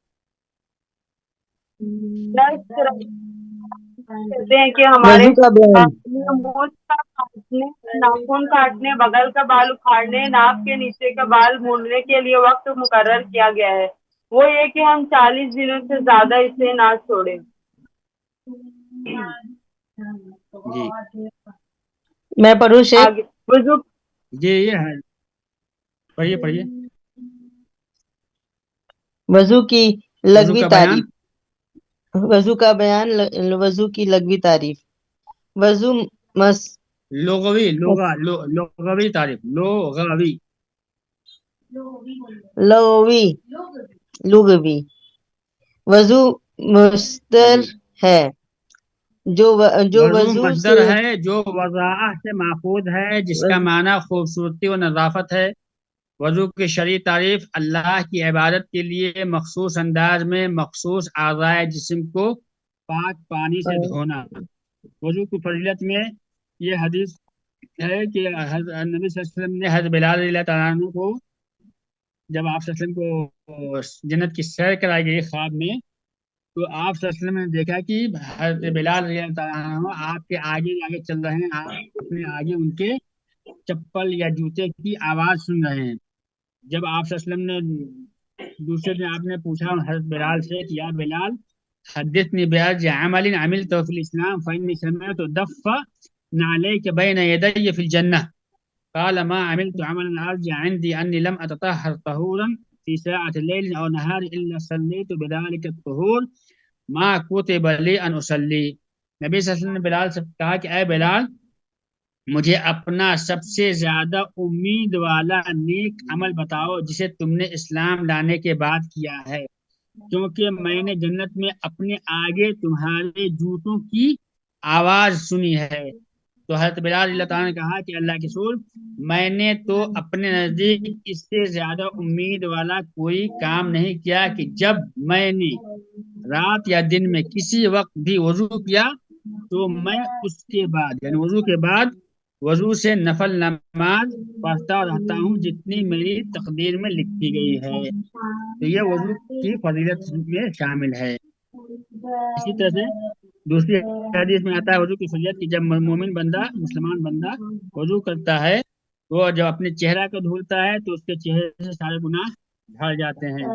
कहते हैं कि हमारे वजू का बयान, मूंछ का काटने, नाखून काटने, बगल का बाल उखाड़ने, नाक के नीचे का बाल मूंडने के लिए वक्त मुकर्रर किया गया है। वो ये कि हम 40 दिनों से ज्यादा इसे ना छोड़ें। जी मैं पढ़ूं शेख? आगे वजू जी, ये है, पढ़िए पढ़िए। वजू की वजू लघवी का बयान, तारीफ, वजू का बयान, वजू की लघवी तारीफ। वजू मस, लोगवी मस लोगवी तारीफ, लोगवी। लवी लुगवी। वजू मुस्तर जी, है, जो वजू वजू से मस्दर है जो वज़ाअह से माखूज है, जिसका माना खूबसूरती और नज़ाफत है। वजू की शरई तारीफ अल्लाह की इबादत के लिए मखसूस अंदाज में मखसूस आज़ाए जिस्म को पाक पानी से धोना। वजू की फजीलत में ये हदीस है कि नबी सल्लल्लाहु अलैहि वसल्लम ने हज़रत बिलाल रज़ियल्लाहु तआला अन्हु को, जब आप सल्लल्लाहु अलैहि वसल्लम को जन्नत की सैर कराई गई ख्वाब में, तो आप सल्लल्लाहु अलैहि वसल्लम ने देखा कि हज़रत बिलाल रज़ियल्लाहु तआला अन्हु आपके आगे आगे चल रहे हैं, आप अपने आगे उनके चप्पल या जूते की आवाज़ सुन रहे हैं। जब आप सल्लल्लाहु अलैहि वसल्लम ने दूसरे दिन आपने पूछा हज़रत बिलाल से कि या बिलाल, हद्दिथनी बिअर्ज अमलिन अमिलतहु फिल इस्लाम फइन्नी समिअतु दफ़्फ़ नअलैका बैन यदैय फिल जन्नह क़ाल मा अमिलतु अमलन अर्जअ इंदी अन्नी लम अततहहर तहूरन फी साअति लैलिन औ नहार इल्ला सल्लैतु बिज़ालिका अत्तहूर मा कुतिब ली अन उसल्ली। नबी सल्लल्लाहु अलैहि वसल्लम ने बिलाल से कहा कि ऐ बिलाल, मुझे अपना सबसे ज्यादा उम्मीद वाला नेक अमल बताओ जिसे तुमने इस्लाम लाने के बाद किया है, क्योंकि मैंने जन्नत में अपने आगे तुम्हारे जूतों की आवाज सुनी है। तो हजरत बिलाल रज़ियल्लाहु ताला ने कहा कि अल्लाह के रसूल, मैंने तो अपने नजदीक इससे ज्यादा उम्मीद वाला कोई काम नहीं किया कि जब मैंने रात या दिन में किसी वक्त भी वजू किया, तो मैं उसके बाद यानी वजू के बाद वजू से नफल नमाज पढ़ता रहता हूँ जितनी मेरी तकदीर में लिखी गई है। तो ये वजू की फजीलत में शामिल है। इसी तरह से दूसरी हदीस में आता है वजू की फजीलत की, जब मोमिन बंदा, मुसलमान बंदा वजू करता है, तो जब अपने चेहरा को धुलता है तो उसके चेहरे से सारे गुनाह झड़ जाते हैं।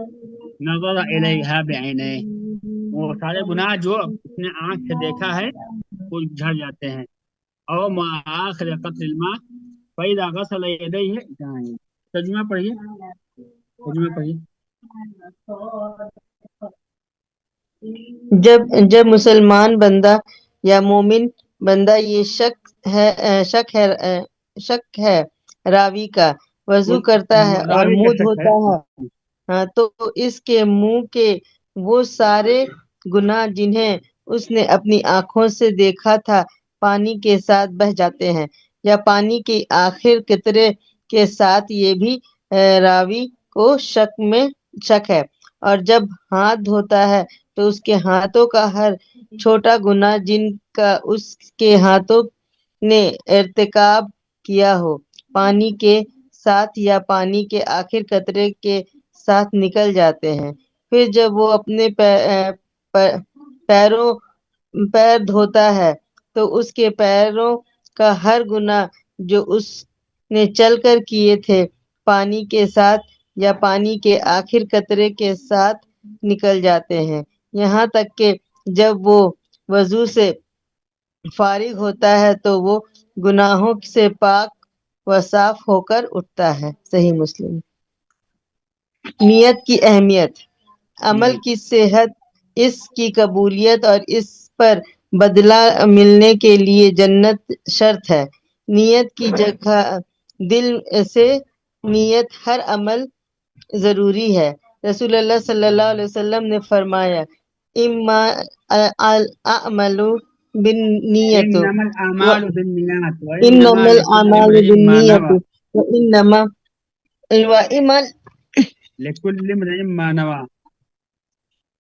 नज़र इलैहा बिअैनैह, वो सारे गुनाह जो अपने आंख से देखा है वो झड़ जाते हैं। और आखिर कत्ल मा फइज़ा गसल यदैहि, तर्जुमा पढ़िए, तर्जुमा पढ़िए। जब मुसलमान बंदा या मोमिन बंदा, ये शक है रावी का, वजू करता है और रावी का मुंह शक है। धोता है, हाँ, तो इसके मुंह के वो सारे गुनाह जिन्हें उसने अपनी आंखों से देखा था, पानी के साथ बह जाते हैं, या पानी के आखिर कितरे के साथ। ये भी रावी को शक है। और जब हाथ धोता है तो उसके हाथों का हर छोटा गुनाह जिनका उसके हाथों ने इर्तिकाब किया हो, पानी के साथ या पानी के आखिर कतरे के साथ निकल जाते हैं। फिर जब वो अपने पैर धोता है, तो उसके पैरों का हर गुनाह जो उसने चलकर किए थे, पानी के साथ या पानी के आखिर कतरे के साथ निकल जाते हैं। यहाँ तक कि جب وہ وضو سے فارغ ہوتا ہے تو وہ گناہوں سے پاک و صاف ہو کر اٹھتا ہے۔ صحیح مسلم۔ نیت کی اہمیت۔ عمل کی صحت، اس کی قبولیت اور اس پر بدلہ ملنے کے لیے جنت شرط ہے۔ نیت کی جگہ دل سے نیت ہر عمل ضروری ہے۔ رسول اللہ صلی اللہ علیہ وسلم نے فرمایا اما الاعمال بالنیت انما الاعمال بالنیات انما وانما لكل الاعمال امرئ ما بالنیت نوى وانما لكل امرئ ما نوى۔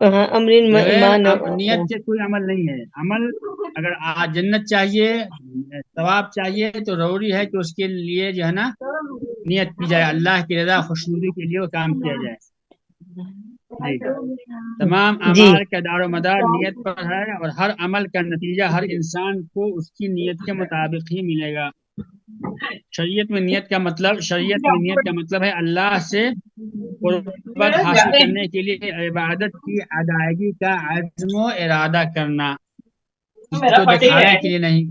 امر بغیر ما نیت کے کوئی عمل نہیں ہے۔ عمل اگر جنت چاہیے، ثواب چاہیے، تو ضروری ہے کہ اس کے لیے جو ہے نا نیت کی جائے، اللہ کی رضا خوشنودی کے لیے وہ کام کیا جائے۔ جی، تمام جی اعمال کا دار و مدار نیت پر ہے، اور ہر عمل کا نتیجہ ہر انسان کو اس کی نیت کے مطابق ہی ملے گا۔ شریعت میں نیت کا مطلب ہے اللہ سے قربت حاصل کرنے کے لیے عبادت کی ادائیگی کا عزم و ارادہ کرنا، کسی کو دکھانے کے لیے نہیں۔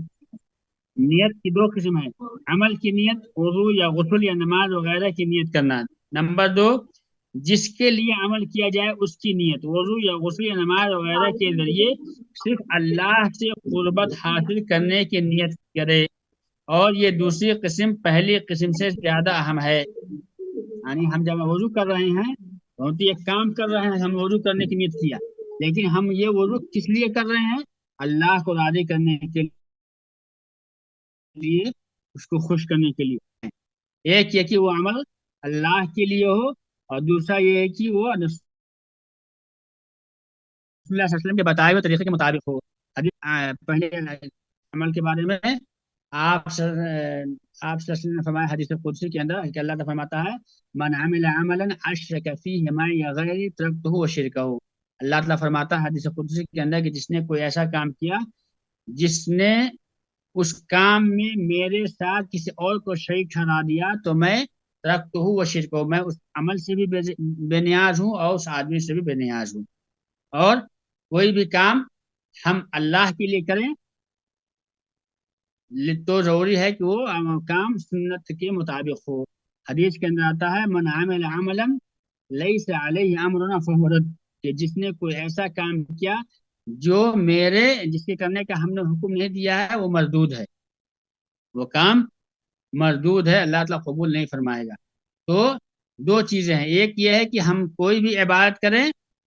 نیت کی دو قسم ہے، عمل کی نیت، وضو یا غسل یا نماز وغیرہ کی نیت کرنا۔ نمبر دو، جس کے لیے عمل کیا جائے اس کی نیت، وضو یا غسل یا نماز وغیرہ کے ذریعے صرف اللہ سے قربت حاصل کرنے کی نیت کرے، اور یہ دوسری قسم پہلی قسم سے زیادہ اہم ہے۔ یعنی ہم جب وضو کر رہے ہیں تو ایک کام کر رہے ہیں، ہم وضو کرنے کی نیت کیا، لیکن ہم یہ وضو کس لیے کر رہے ہیں؟ اللہ کو راضی کرنے کے لیے، اس کو خوش کرنے کے لیے۔ ایک یہ کہ وہ عمل اللہ کے لیے ہو، اور دوسرا یہ ہے کہ وہ رسول اللہ صلی اللہ علیہ وسلم کے بتائے ہوئے طریقے کے مطابق ہو۔ پہلے عمل کے بارے میں آپ صلی اللہ علیہ وسلم نے فرمایا حدیث قدسی کے اندر کہ اللہ تعالیٰ فرماتا ہے من عمل عملا اشرک فیہ معی غیری ترکتہ وشرکہ۔ اللہ تعالیٰ فرماتا ہے حدیث قدسی کے اندر کہ جس نے کوئی ایسا کام کیا جس نے اس کام میں میرے ساتھ کسی اور کو شریک ٹھہرا دیا تو میں ترکتہ وشرکہ، میں اس عمل سے بھی بے نیاز ہوں اور اس آدمی سے بھی بے نیاز ہوں۔ اور کوئی بھی کام ہم اللہ کے لیے کریں تو ضروری ہے کہ وہ کام سنت کے مطابق ہو۔ حدیث کے اندر آتا ہے من عمل عملا لیس علیہ امرنا فہو رد، کہ جس نے کوئی ایسا کام کیا جو جس کے کرنے کا ہم نے حکم نہیں دیا ہے وہ مردود ہے، وہ کام مردود ہے، اللہ تعالیٰ قبول نہیں فرمائے گا۔ تو دو چیزیں ہیں، ایک یہ ہے کہ ہم کوئی بھی عبادت کریں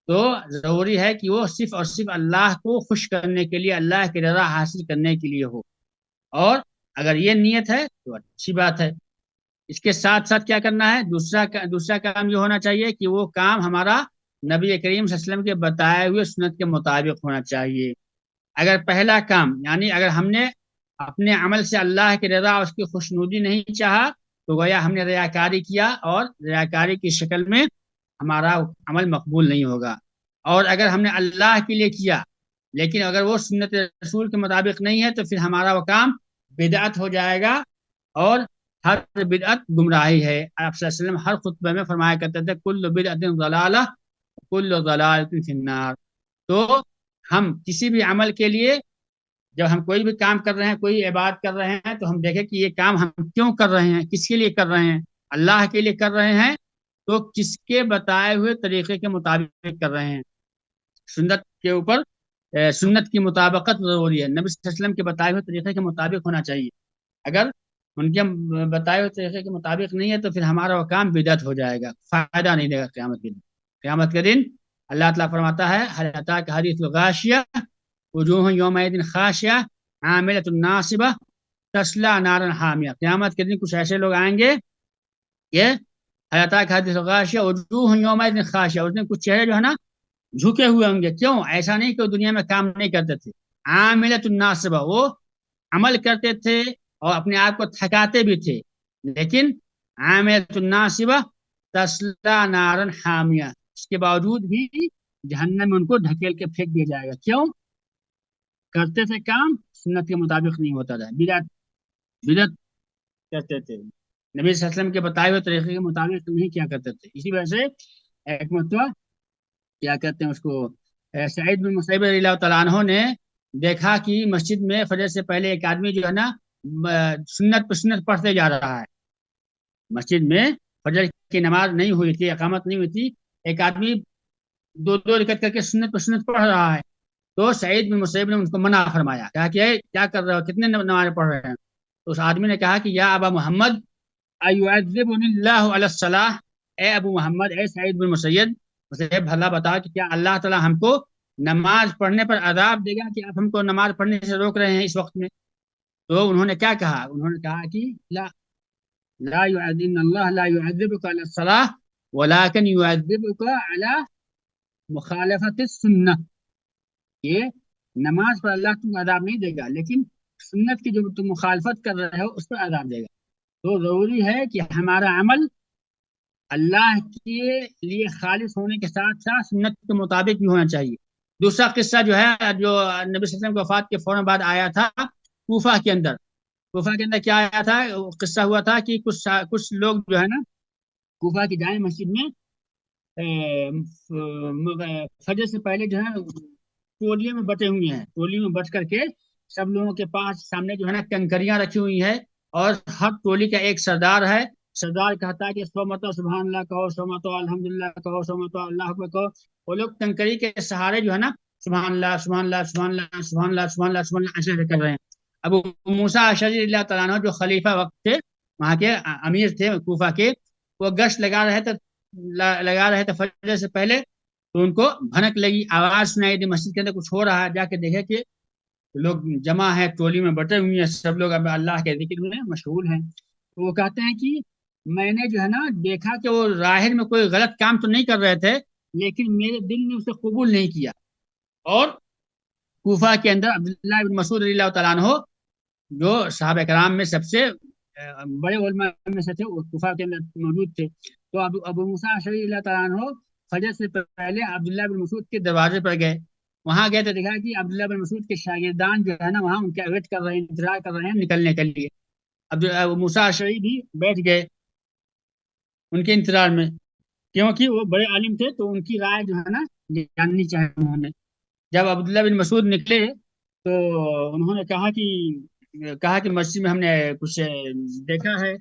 تو ضروری ہے کہ وہ صرف اور صرف اللہ کو خوش کرنے کے لیے، اللہ کی رضا حاصل کرنے کے لیے ہو، اور اگر یہ نیت ہے تو اچھی بات ہے۔ اس کے ساتھ ساتھ کیا کرنا ہے؟ دوسرا کام یہ ہونا چاہیے کہ وہ کام ہمارا نبی کریم صلی اللہ علیہ وسلم کے بتائے ہوئے سنت کے مطابق ہونا چاہیے۔ اگر پہلا کام یعنی اگر ہم نے اپنے عمل سے اللہ کی رضا اور اس کی خوشنودی نہیں چاہا تو گویا ہم نے ریاکاری کیا، اور ریاکاری کی شکل میں ہمارا عمل مقبول نہیں ہوگا۔ اور اگر ہم نے اللہ کے لیے کیا لیکن اگر وہ سنت رسول کے مطابق نہیں ہے تو پھر ہمارا وہ کام بدعت ہو جائے گا، اور ہر بدعت گمراہی ہے۔ آپ صلی اللہ علیہ وسلم ہر خطبہ میں فرمایا کرتے تھے کل بدعت ضلالہ کل ضلالۃ فی النار۔ تو ہم کسی بھی عمل کے لیے جب ہم کوئی بھی کام کر رہے ہیں، کوئی عبادت کر رہے ہیں، تو ہم دیکھیں کہ یہ کام ہم کیوں کر رہے ہیں، کس کے لیے کر رہے ہیں۔ اللہ کے لیے کر رہے ہیں تو کس کے بتائے ہوئے طریقے کے مطابق کر رہے ہیں۔ سنت کے اوپر سنت کی مطابقت ضروری ہے، نبی صلی اللہ علیہ وسلم کے بتائے ہوئے طریقے کے مطابق ہونا چاہیے۔ اگر ان کے بتائے ہوئے طریقے کے مطابق نہیں ہے تو پھر ہمارا وہ کام بدعت ہو جائے گا، فائدہ نہیں دے گا قیامت کے دن۔ قیامت کے دن اللہ تعالیٰ فرماتا ہے حل اتاک حدیث الغاشیہ وجوہ یومئذ خاشعہ عاملۃ ناصبہ تصلی نارا حامیہ۔ قیامت کے دن کچھ ایسے لوگ آئیں گے کہ حل اتاک حدیث الغاشیہ وجوہ یومئذ خاشعہ، اس دن کچھ چہرے جو ہے نا جھکے ہوئے ہوں گے۔ کیوں؟ ایسا نہیں کہ وہ دنیا میں کام نہیں کرتے تھے، عاملۃ ناصبہ، وہ عمل کرتے تھے اور اپنے آپ کو تھکاتے بھی تھے، لیکن عاملۃ ناصبہ تصلی نارا حامیہ، اس کے باوجود بھی جہنم میں ان کو ڈھکیل کے پھینک دیا جائے گا۔ کیوں؟ کرتے تھے کام سنت کے مطابق نہیں ہوتا تھا، بدعت کرتے تھے، نبی صلی اللہ علیہ وسلم کے بتائے ہوئے طریقے کے مطابق نہیں کیا کرتے تھے۔ اسی وجہ سے ایک مرتبہ کیا کہتے ہیں اس کو سعید بن مسیب رضی اللہ تعالیٰ عنہ نے دیکھا کہ مسجد میں فجر سے پہلے ایک آدمی جو ہے نا سنت پر سنت پڑھتے جا رہا ہے. مسجد میں فجر کی نماز نہیں ہوئی تھی، اقامت نہیں ہوئی تھی، ایک آدمی دو رکعت کر کے سنت پر سنت پڑھ رہا ہے. تو سعید بن مسیب نے ان کو منع فرمایا، کہا کہ اے کیا کر رہے ہو، کتنے نمازیں پڑھ رہے ہیں. تو اس آدمی نے کہا کہ یا ابا محمد ایعذبنی اللہ علی الصلاۃ، اے ابو محمد، اے سعید بن مسیب، بھلا بتاؤ کہ کیا اللہ تعالیٰ ہم کو نماز پڑھنے پر عذاب دے گا کہ آپ ہم کو نماز پڑھنے سے روک رہے ہیں اس وقت میں. تو انہوں نے کیا کہا، انہوں نے کہا کہ لا يعذب اللہ لا يعذبك على الصلاۃ ولكن يعذبك على مخالفت السنہ. یہ نماز پر اللہ تم عذاب نہیں دے گا، لیکن سنت کی جو تم مخالفت کر رہے ہو اس پر عذاب دے گا. تو ضروری ہے کہ ہمارا عمل اللہ کے لیے خالص ہونے کے ساتھ ساتھ سنت کے مطابق بھی ہونا چاہیے. دوسرا قصہ جو ہے جو نبی صلی اللہ علیہ وسلم کی وفات کے فوراً بعد آیا تھا کوفہ کے اندر. کوفہ کے اندر کیا آیا تھا، قصہ ہوا تھا کہ کچھ لوگ جو ہے نا کوفہ کی جامع مسجد میں فجر سے پہلے جو ہے ٹولیوں میں بٹے ہوئے ہیں. ٹولیوں میں بٹ کر کے سب لوگوں کے پاس سامنے جو ہے نا کنکریاں رکھی ہوئی ہیں، اور ہر ٹولی کا ایک سردار ہے. سردار کہتا ہے کہ 100 مرتبہ سبحان اللہ کہو، 100 مرتبہ الحمدللہ کہو، 100 مرتبہ اللہ اکبر کہو. وہ لوگ کنکری کے سہارے جو ہے نا سبحان اللہ سبحان اللہ سبحان اللہ سبحان اللہ سبحان اللہ سبحان اللہ ایسے کر رہے ہیں. ابو موسیٰ اشعری اللہ تعالیٰ عنہ جو خلیفہ وقت تھے، وہاں کے امیر تھے کوفہ کے، وہ گشت لگا رہے تھے فجر سے پہلے. تو ان کو بھنک لگی، آواز سنائی دی مسجد کے اندر کچھ ہو رہا ہے. جا کے دیکھے کہ لوگ جمع ہے، ٹولی میں بٹے ہوئے ہیں، سب لوگ اب اللہ کے ذکر میں مشغول ہیں. تو وہ کہتے ہیں کہ میں نے جو ہے نا دیکھا کہ وہ ظاہر میں کوئی غلط کام تو نہیں کر رہے تھے، لیکن میرے دل نے اسے قبول نہیں کیا. اور کوفہ کے اندر عبداللہ بن مسعود رضی اللہ تعالیٰ عنہ جو صحابہ کرام میں سب سے بڑے علماء میں سے تھے، وہ کوفہ کے اندر موجود تھے. تو ابو موسیٰ اشعری رضی اللہ تعالیٰ عنہ فجر سے پہلے عبداللہ بن مسعود کے دروازے پر گئے. وہاں گئے تو دیکھا کہ عبداللہ بن مسعود کے شاگردان جو ہے نا وہاں ان کا ویٹ کر رہے ہیں، انتظار کر رہے ہیں نکلنے کے لیے. ابو موسیٰ اشعری بھی بیٹھ گئے ان کے انتظار میں، کیونکہ وہ بڑے عالم تھے تو ان کی رائے جو ہے نا جاننی چاہے انہوں نے. جب عبداللہ بن مسعود نکلے تو انہوں نے کہا کہ مسجد میں ہم نے کچھ دیکھا ہے،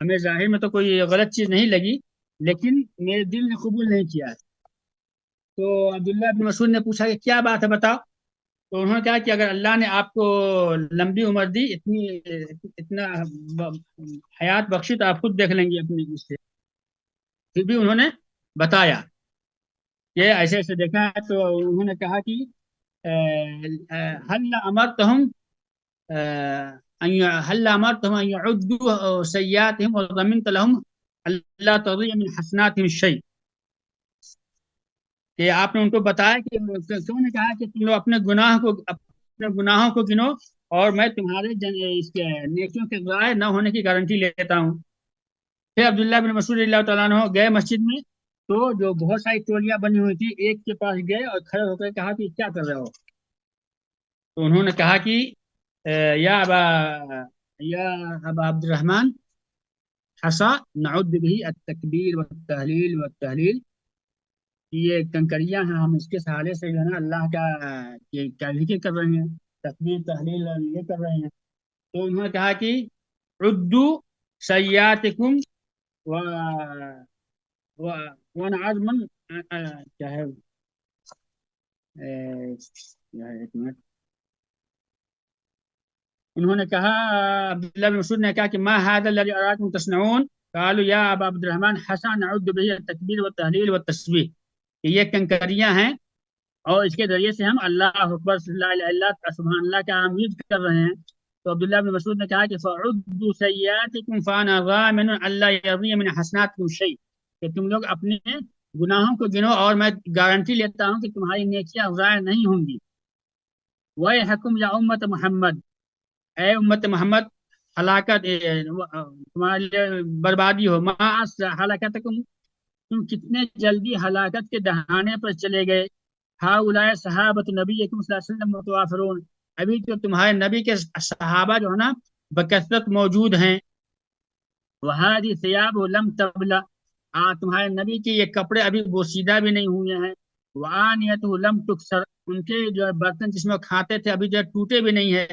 ہمیں ظاہر میں تو کوئی غلط چیز نہیں لگی، لیکن میرے دل نے قبول نہیں کیا. تو عبداللہ بن مسعود نے پوچھا کہ کیا بات ہے بتاؤ. تو انہوں نے کہا کہ اگر اللہ نے آپ کو لمبی عمر دی، اتنا حیات بخشی، تو آپ خود دیکھ لیں گے اپنی اس سے. پھر بھی انہوں نے بتایا کہ ایسے ایسے دیکھا ہے. تو انہوں نے کہا کہ هل امرتهم ان يعدوا سيئاتهم وضمنت لهم الا تضيع من حسناتهم شيء. کہ آپ نے ان کو بتایا کہ کیوں نے کہا کہ تم لوگ اپنے گناہوں کو گنو، اور میں تمہارے اس کے نیکیوں کے ضائع نہ ہونے کی گارنٹی لیتا ہوں. پھر عبداللہ بن مسعود رضی اللہ تعالیٰ عنہ گئے مسجد میں، تو جو بہت ساری ٹولیاں بنی ہوئی تھی، ایک کے پاس گئے اور کھڑے ہو کر کہا کہ کیا کر رہے ہو. تو انہوں نے کہا کہ یا ابا عبد الرحمن حصا نعد به التکبیر والتحلیل والتحلیل، یہ کنکریاں ہیں، ہم اس کے سہارے سے جو ہے نا اللہ کا ذکر کر رہے ہیں، تکبیر تحلیل یہ کر رہے ہیں. تو انہوں نے کہا کہ عدو سیئاتکم ونعظمن کیا ہے ایک منٹ. انہوں نے کہا، عبداللہ بن مسعود نے کہا کہ ما هذا الذي اراكم تصنعون قالوا یا ابا عبد الرحمن حسن نعد به التکبیر والتحلیل والتسبیح، کہ یہ کنکریاں ہیں اور اس کے ذریعے سے ہم اللہ اکبر لا الہ الا اللہ سبحان اللہ کا حمید کر رہے ہیں. تو عبداللہ بن مسعود نے کہا کہ فعدوا سیئاتکم فانا ضامن الا یضیع من حسناتکم شیء، کہ تم لوگ اپنے گناہوں کو گنو اور میں گارنٹی لیتا ہوں کہ تمہاری نیکیاں ضائع نہیں ہوں گی. وَيْحَكُمْ یا امت محمد، اے امت محمد، ہلاکت تمہارے لیے بربادی ہو. ما ہلاکتکم، تم کتنے جلدی ہلاکت کے دہانے پر چلے گئے. ہؤلاء صحابۃ نبیکم صلی اللہ علیہ وسلم متوافرون، ابھی تو تمہارے نبی کے صحابہ جو ہے نا بکثرت موجود ہیں. وہذہ ثیاب لم تبلى، تمہارے نبی کے یہ کپڑے ابھی بوسیدہ بھی نہیں ہوئے ہیں. وآنیتہ لم تکسر، ان کے جو ہے برتن جس میں وہ کھاتے تھے ابھی جو ہے ٹوٹے بھی نہیں ہے.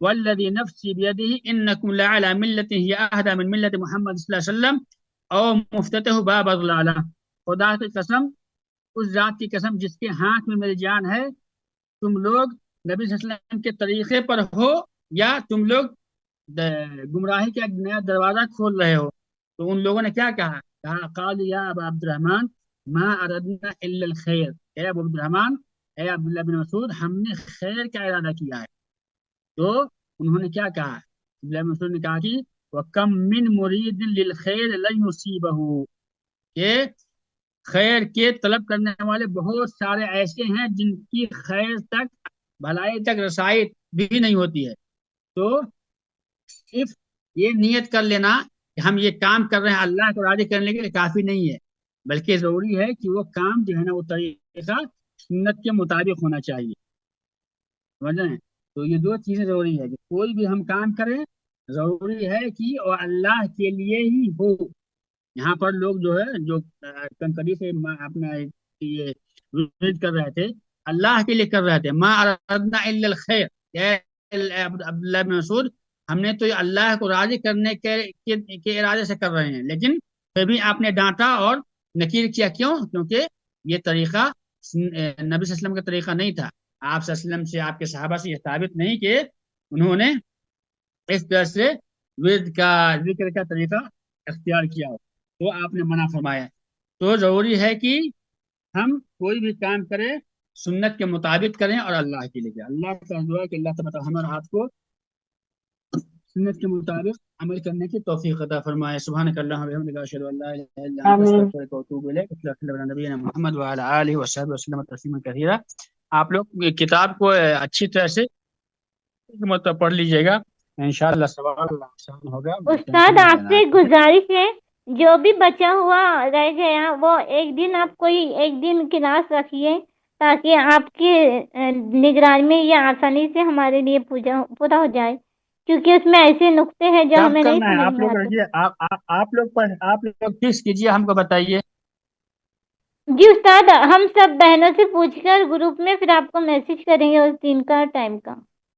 والذی نفسی بیدہ انکم لعلی ملۃ ہی اہدی من ملۃ محمد صلی اللہ علیہ وسلم او مفتتح باب الضلالہ. خدا کی قسم، اس ذات کی قسم جس کے ہاتھ میں میری جان ہے، تم لوگ نبی صلی اللہ علیہ وسلم کے طریقے پر ہو یا تم لوگ گمراہی کا ایک نیا دروازہ کھول رہے ہو. تو ان لوگوں نے کیا کہا؟ قال یا ابا عبد الرحمن ما اردنا الا الخیر، اے ابو عبد الرحمن، اے عبداللہ بن مسعود، ہم نے خیر کا ارادہ کیا ہے. تو انہوں نے کیا کہا؟ عبداللہ بن مسعود نے کہا کہ وَكَمْ مِن مُرِيدٍ لِلْخَيْرِ لَن يُصِيبَهُ، کہ خیر کے طلب کرنے والے بہت سارے ایسے ہیں جن کی خیر تک، بھلائی تک رسائی بھی نہیں ہوتی ہے. تو صرف یہ نیت کر لینا کہ ہم یہ کام کر رہے ہیں اللہ کو راضی کرنے کے لیے کافی نہیں ہے، بلکہ ضروری ہے کہ وہ کام جو ہے نا وہ طریقہ سنت کے مطابق ہونا چاہیے. سمجھ رہے ہیں؟ تو یہ دو چیزیں ضروری ہے کہ کوئی بھی ہم کام کریں ضروری ہے کہ وہ اللہ کے لیے ہی ہو. یہاں پر لوگ جو ہے جو کنکری سے اپنا یہ ورد کر رہے تھے اللہ کے لیے کر رہے تھے. ما اردنا الا الخیر، عبداللہ بن مسعود، ہم نے تو یہ اللہ کو راضی کرنے کے ارادے سے کر رہے ہیں، لیکن پھر بھی آپ نے ڈانٹا اور نکیر کیا. کیوں؟ کیونکہ یہ طریقہ نبی صلی اللہ علیہ وسلم کا طریقہ نہیں تھا. آپ صلی اللہ علیہ وسلم سے، آپ کے صحابہ سے یہ ثابت نہیں کہ انہوں نے اس طرح سے ورد کا ذکر کا طریقہ اختیار کیا ہو، تو آپ نے منع فرمایا. تو ضروری ہے کہ ہم کوئی بھی کام کریں سنت کے مطابق کریں اور اللہ کے لیے. اللہ کا دعا ہے کہ اللہ تعالیٰ ہمیں اور آپ کو سنت کے مطابق عمل کرنے کی توفیق عطا فرمائے. سبحانک اللہم و بحمدک، اشہد ان لا الہ الا انت، استغفرک و اتوب الیک. صلی اللہ علیہ نبینا محمد وعلی آلہ وصحبہ وسلم تسلیما کثیرا. آپ لوگ کتاب کو اچھی طرح سے مطلب پڑھ لیجئے گا، انشاءاللہ سوال آسان ہوگا. استاد آپ سے گزارش ہے، جو بھی بچا ہوا رہ گیا وہ ایک دن آپ کوئی ایک دن کلاس رکھیے تاکہ آپ کی نگرانی میں یہ آسانی سے ہمارے لیے پورا ہو جائے، کیونکہ اس میں ایسے نقطے ہیں جو ہمیں نہیں سمجھ میں آتے. آپ لوگ فکس کیجئے، ہم کو بتائیے. جی استاد، ہم سب بہنوں سے پوچھ کر گروپ میں پھر آپ کو میسج کریں گے اس دن کا ٹائم کا.